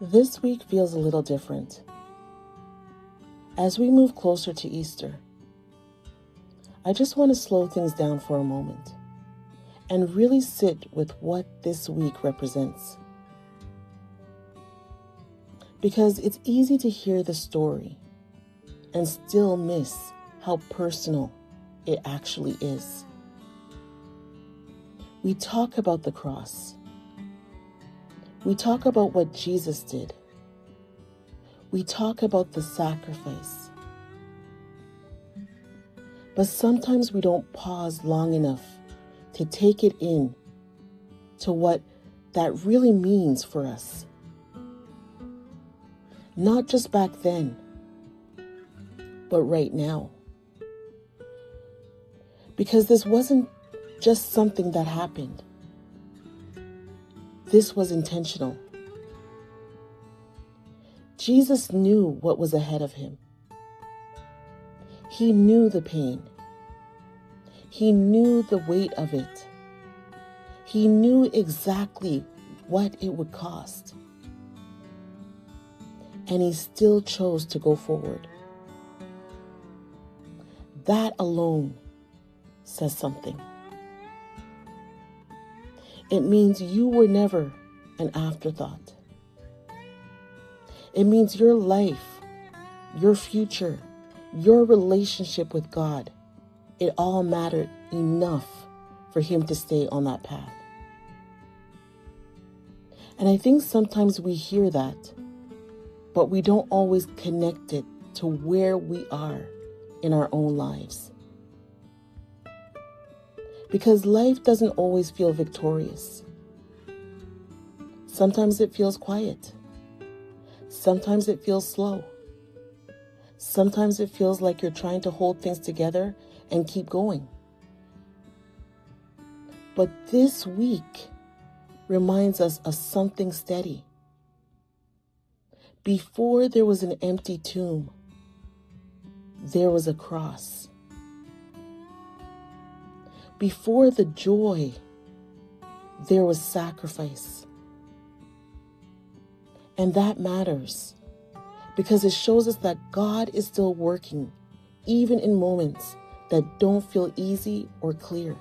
This week feels a little different. As we move closer to Easter, I just want to slow things down for a moment and really sit with what this week represents. Because it's easy to hear the story and still miss how personal it actually is. We talk about the cross. We talk about what Jesus did. We talk about the sacrifice. But sometimes we don't pause long enough to take it in to what that really means for us. Not just back then, but right now. Because this wasn't just something that happened. This was intentional. Jesus knew what was ahead of him. He knew the pain. He knew the weight of it. He knew exactly what it would cost. And he still chose to go forward. That alone says something. It means you were never an afterthought. It means your life, your future, your relationship with God, it all mattered enough for him to stay on that path. And I think sometimes we hear that, but we don't always connect it to where we are in our own lives. Because life doesn't always feel victorious. Sometimes it feels quiet. Sometimes it feels slow. Sometimes it feels like you're trying to hold things together and keep going. But this week reminds us of something steady. Before there was an empty tomb, there was a cross. Before the joy, there was sacrifice. And that matters because it shows us that God is still working, even in moments that don't feel easy or clear.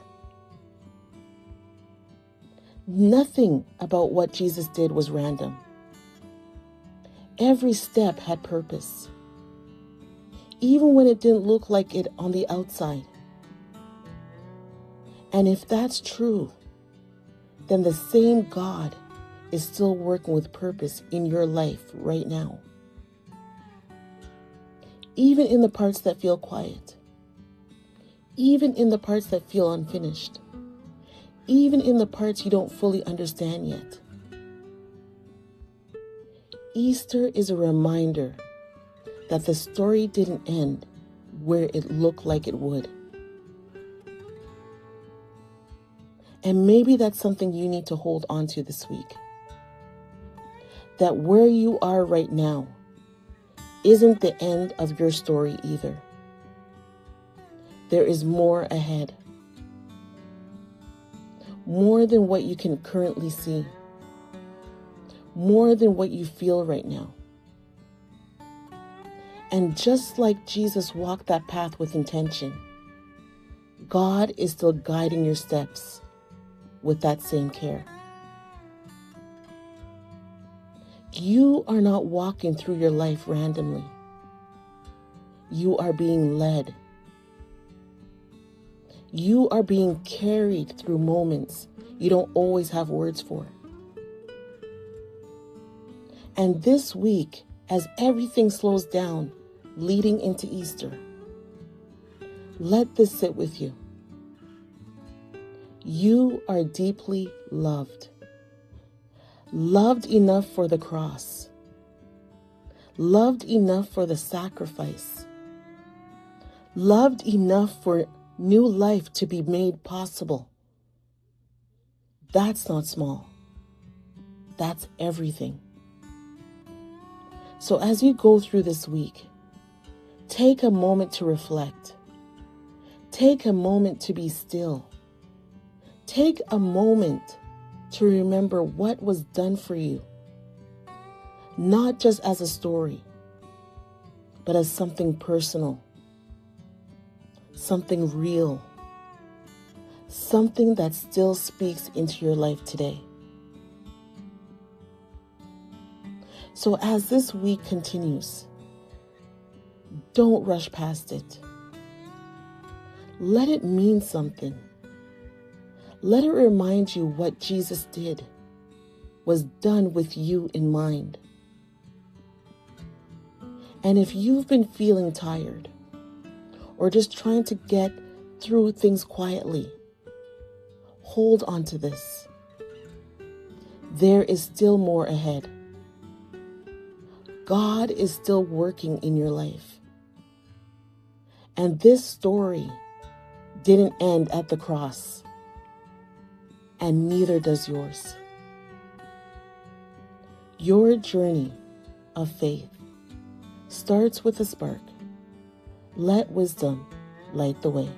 Nothing about what Jesus did was random. Every step had purpose, even when it didn't look like it on the outside. And if that's true, then the same God is still working with purpose in your life right now. Even in the parts that feel quiet. Even in the parts that feel unfinished. Even in the parts you don't fully understand yet. Easter is a reminder that the story didn't end where it looked like it would. And maybe that's something you need to hold on to this week. That where you are right now isn't the end of your story either. There is more ahead. More than what you can currently see. More than what you feel right now. And just like Jesus walked that path with intention, God is still guiding your steps with that same care. You are not walking through your life randomly. You are being led. You are being carried through moments you don't always have words for. And this week, as everything slows down leading into Easter, let this sit with you. You are deeply loved. Loved enough for the cross. Loved enough for the sacrifice. Loved enough for new life to be made possible. That's not small. That's everything. So as you go through this week, take a moment to reflect. Take a moment to be still. Take a moment to remember what was done for you. not just as a story, but as something personal, something real, something that still speaks into your life today. So as this week continues, don't rush past it. Let it mean something. Let it remind you what Jesus did was done with you in mind. And if you've been feeling tired or just trying to get through things quietly, hold on to this. There is still more ahead. God is still working in your life. And this story didn't end at the cross, and neither does yours. Your journey of faith starts with a spark. Let wisdom light the way.